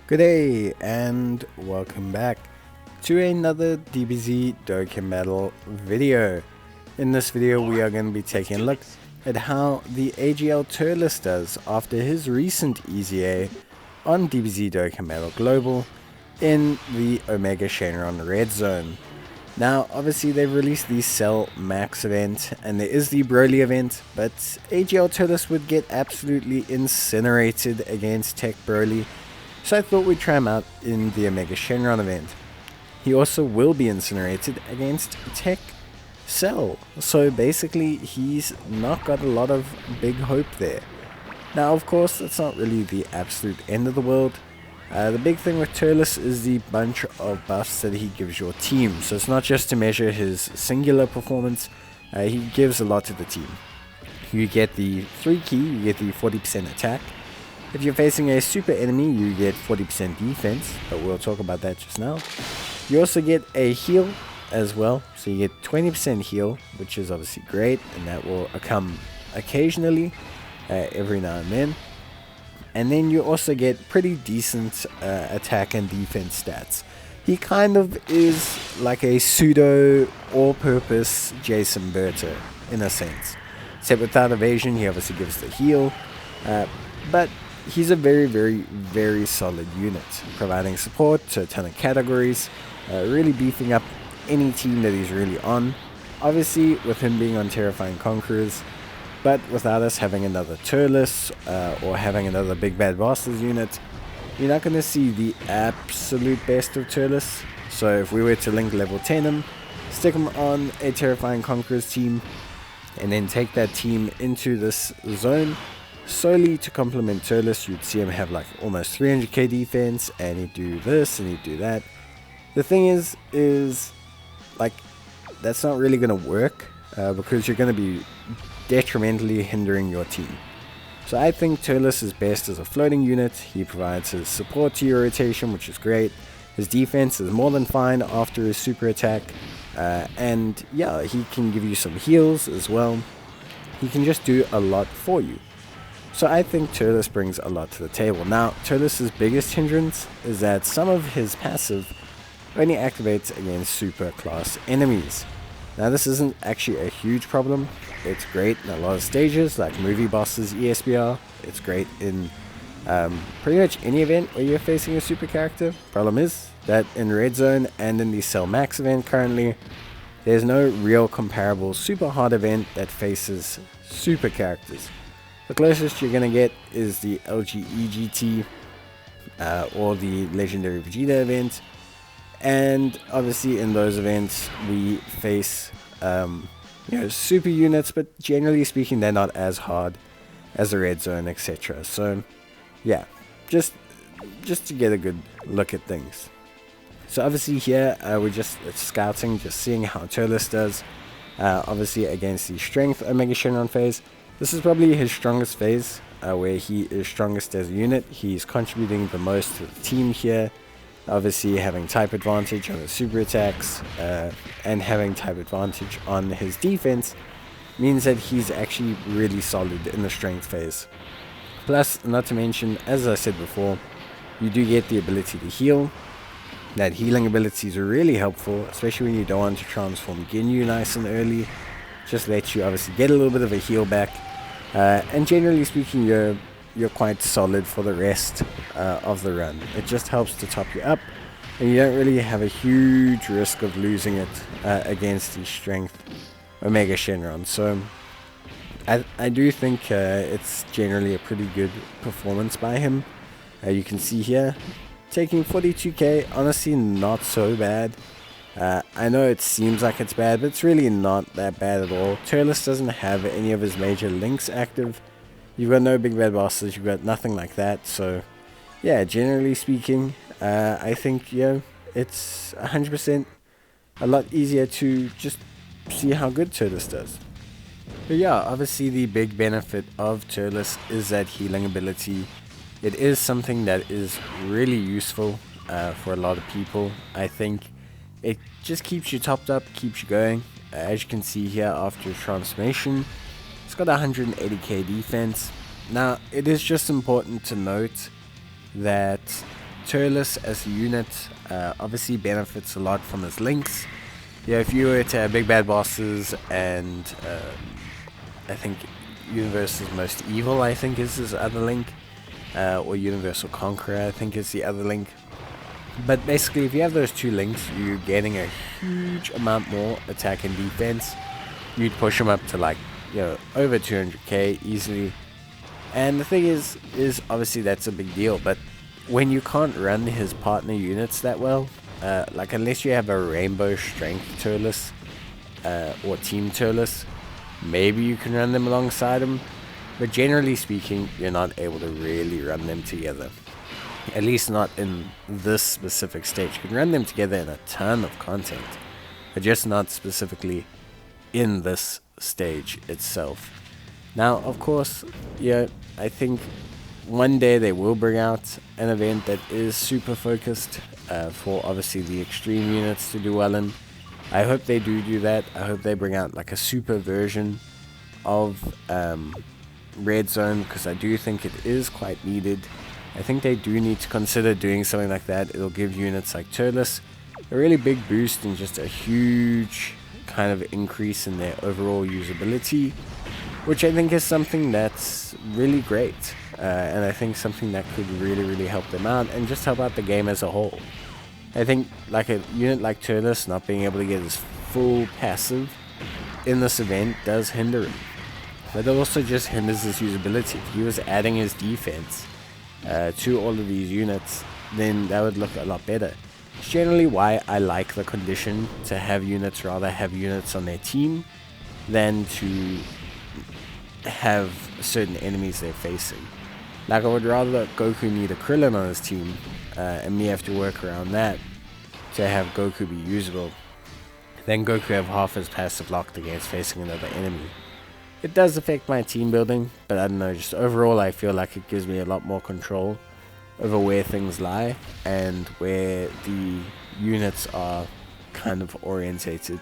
Good day and welcome back to another Dbz Dokkan battle video. In this video we are going to be taking a look at how the Agl Turles does after his recent EZA on Dbz Dokkan Battle Global in the Omega Shenron Red Zone. Now obviously they've released the Cell Max event and there is the Broly event, but Agl Turles would get absolutely incinerated against Tech Broly. So I thought we'd try him out in the Omega Shenron event. He also will be incinerated against Tech Cell. So basically he's not got a lot of big hope there. Now of course that's not really the absolute end of the world. The big thing with Turles is the bunch of buffs that he gives your team. So it's not just to measure his singular performance, he gives a lot to the team. You get the 3 key, you get the 40% attack. If you're facing a super enemy, you get 40% defense, but we'll talk about that just now. You also get a heal as well, so you get 20% heal, which is obviously great, and that will come occasionally, every now and then. And then you also get pretty decent attack and defense stats. He kind of is like a pseudo all-purpose Jason Berta in a sense. Except without evasion, he obviously gives the heal, but he's a very solid unit, providing support to a ton of categories, really beefing up any team that he's really on. Obviously, with him being on Terrifying Conquerors, but without us having another Turles or having another Big Bad Bosses unit, you're not going to see the absolute best of Turles. So if we were to link level 10 him, stick him on a Terrifying Conquerors team, and then take that team into this zone, solely to complement Turles, you'd see him have like almost 300k defense, and he'd do this and he'd do that. The thing is like that's not really going to work because you're going to be detrimentally hindering your team. So I think Turles is best as a floating unit. He provides his support to your rotation, which is great. His defense is more than fine after his super attack, and yeah, he can give you some heals as well. He can just do a lot for you. So I think Turles brings a lot to the table. Now, Turles' biggest hindrance is that some of his passive only activates against super class enemies. Now this isn't actually a huge problem. It's great in a lot of stages like movie bosses, ESBR. It's great in pretty much any event where you're facing a super character. Problem is that in Red Zone and in the Cell Max event currently, there's no real comparable super hard event that faces super characters. The closest you're going to get is the LGEGT or the Legendary Vegeta event. And obviously in those events we face super units, but generally speaking they're not as hard as the Red Zone, etc. So yeah, just to get a good look at things. So obviously here we're just scouting, just seeing how Turles does, obviously against the Strength Omega Shenron phase. This is probably his strongest phase, where he is strongest as a unit. He's contributing the most to the team here. Obviously having type advantage on his super attacks and having type advantage on his defense means that he's actually really solid in the strength phase. Plus, not to mention, as I said before, you do get the ability to heal. That healing ability is really helpful, especially when you don't want to transform Ginyu nice and early. Just lets you obviously get a little bit of a heal back, and generally speaking you're quite solid for the rest of the run. It just helps to top you up, and you don't really have a huge risk of losing it against the Strength Omega Shenron. So I do think it's generally a pretty good performance by him. You can see here, taking 42k, honestly not so bad. I know it seems like it's bad, but it's really not that bad at all. Turles doesn't have any of his major links active. You've got no big bad bosses, you've got nothing like that. So yeah, generally speaking, I think it's 100% a lot easier to just see how good Turles does. But yeah, obviously the big benefit of Turles is that healing ability. It is something that is really useful for a lot of people. I think it just keeps you topped up, keeps you going. As you can see here, after transformation, it's got 180k defense. Now, it is just important to note that Turles as a unit obviously benefits a lot from his links. Yeah, if you were to have big bad bosses, and I think Universal's Most Evil, I think, is his other link, or Universal Conqueror, I think, is the other link. But basically, if you have those two links, you're getting a huge amount more attack and defense. You'd push them up to like, over 200k easily. And the thing is obviously that's a big deal. But when you can't run his partner units that well, like unless you have a Rainbow Strength Turles or Team Turles, maybe you can run them alongside him. But generally speaking, you're not able to really run them together. At least not in this specific stage. You can run them together in a ton of content, but just not specifically in this stage itself. Now, of course, I think one day they will bring out an event that is super focused for obviously the extreme units to do well in. I hope they do that. I hope they bring out like a super version of Red Zone, because I do think it is quite needed. I think they do need to consider doing something like that. It'll give units like Turles a really big boost and just a huge kind of increase in their overall usability, which I think is something that's really great. And I think something that could really help them out and just help out the game as a whole. I think like a unit like Turles not being able to get his full passive in this event does hinder him. But it also just hinders his usability. If he was adding his defense to all of these units, then that would look a lot better. It's generally why I like the condition to have units on their team than to have certain enemies they're facing. Like I would rather Goku need a Krillin on his team and me have to work around that to have Goku be usable than Goku have half his passive locked against facing another enemy. It does affect my team building, but I don't know, just overall I feel like it gives me a lot more control over where things lie and where the units are kind of orientated.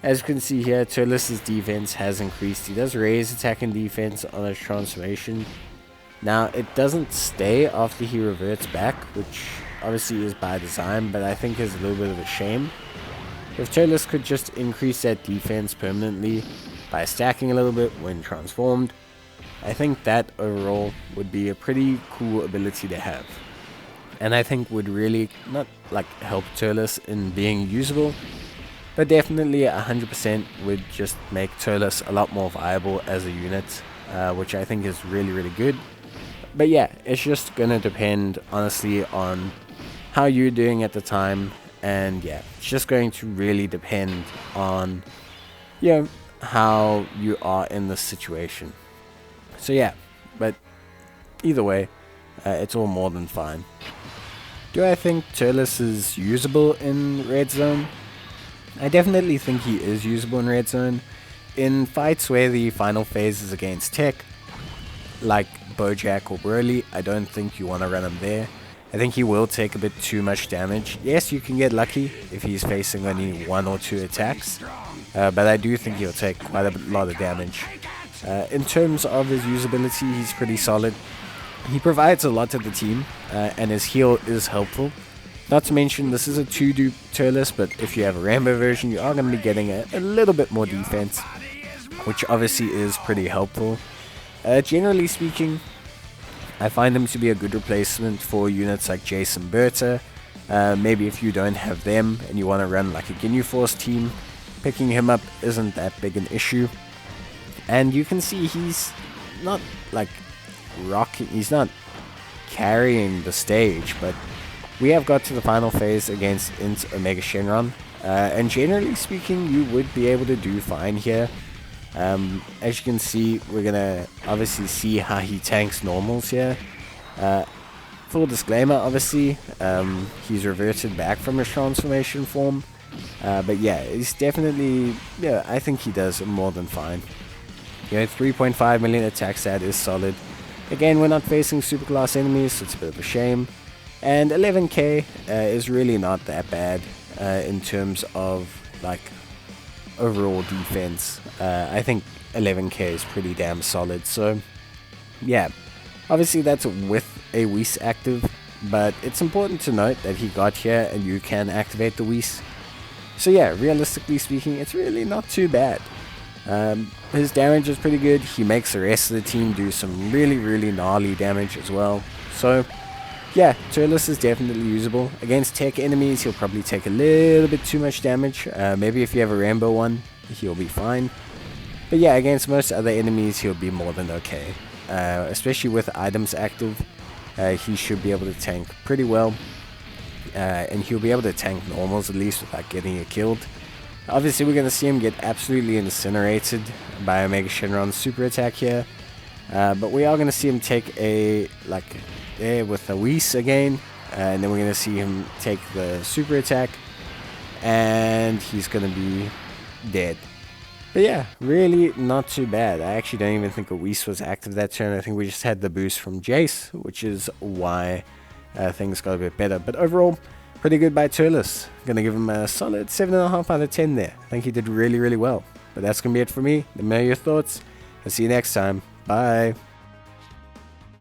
As you can see here, Turles' defense has increased. He does raise attack and defense on his transformation. Now, it doesn't stay after he reverts back, which obviously is by design, but I think is a little bit of a shame. If Turles could just increase that defense permanently by stacking a little bit when transformed, I think that overall would be a pretty cool ability to have. And I think would really not like help Turles in being usable, but definitely 100% would just make Turles a lot more viable as a unit, which I think is really good. But yeah, it's just gonna depend honestly on how you're doing at the time, and yeah, it's just going to really depend on how you are in this situation. So yeah, but either way, it's all more than fine. Do I think Turles is usable in Red Zone? I definitely think he is usable in Red Zone. In fights where the final phase is against tech, like Bojack or Broly, I don't think you want to run him there. I think he will take a bit too much damage. Yes, you can get lucky if he's facing only 1 or 2 attacks, but I do think he'll take quite a lot of damage. In terms of his usability, he's pretty solid. He provides a lot to the team, and his heal is helpful. Not to mention, this is a 2-dupe Turles, but if you have a Rainbow version, you are going to be getting a little bit more defense, which obviously is pretty helpful. Generally speaking, I find him to be a good replacement for units like Jason Berta. Maybe if you don't have them and you want to run like a Ginyu Force team, picking him up isn't that big an issue. And you can see he's not like rocking, he's not carrying the stage, but we have got to the final phase against Omega Shenron, and generally speaking you would be able to do fine here. As you can see, we're gonna obviously see how he tanks normals here. Full disclaimer, obviously, he's reverted back from his transformation form, but yeah, he's definitely, I think he does more than fine. 3.5 million attack stat is solid. Again, we're not facing superclass enemies, so it's a bit of a shame. And 11k is really not that bad in terms of like overall defense. I think 11k is pretty damn solid. So yeah, obviously that's with a Whis active, but it's important to note that he got here and you can activate the Whis. So yeah, realistically speaking, it's really not too bad. His damage is pretty good. He makes the rest of the team do some really gnarly damage as well. So yeah, Turles is definitely usable. Against tech enemies, he'll probably take a little bit too much damage. Maybe if you have a rainbow one, he'll be fine. But yeah, against most other enemies, he'll be more than okay. Especially with items active, he should be able to tank pretty well. And he'll be able to tank normals at least without getting you killed. Obviously, we're going to see him get absolutely incinerated by Omega Shenron's super attack here. But we are going to see him take a, with a Whis again. And then we're going to see him take the super attack. And he's going to be dead. But yeah, really not too bad. I actually don't even think a Whis was active that turn. I think we just had the boost from Jace, which is why things got a bit better. But overall, pretty good by Turles. Gonna give him a solid 7.5 out of 10 there. I think he did really well. But that's gonna be it for me. Let me know your thoughts. I'll see you next time. Bye.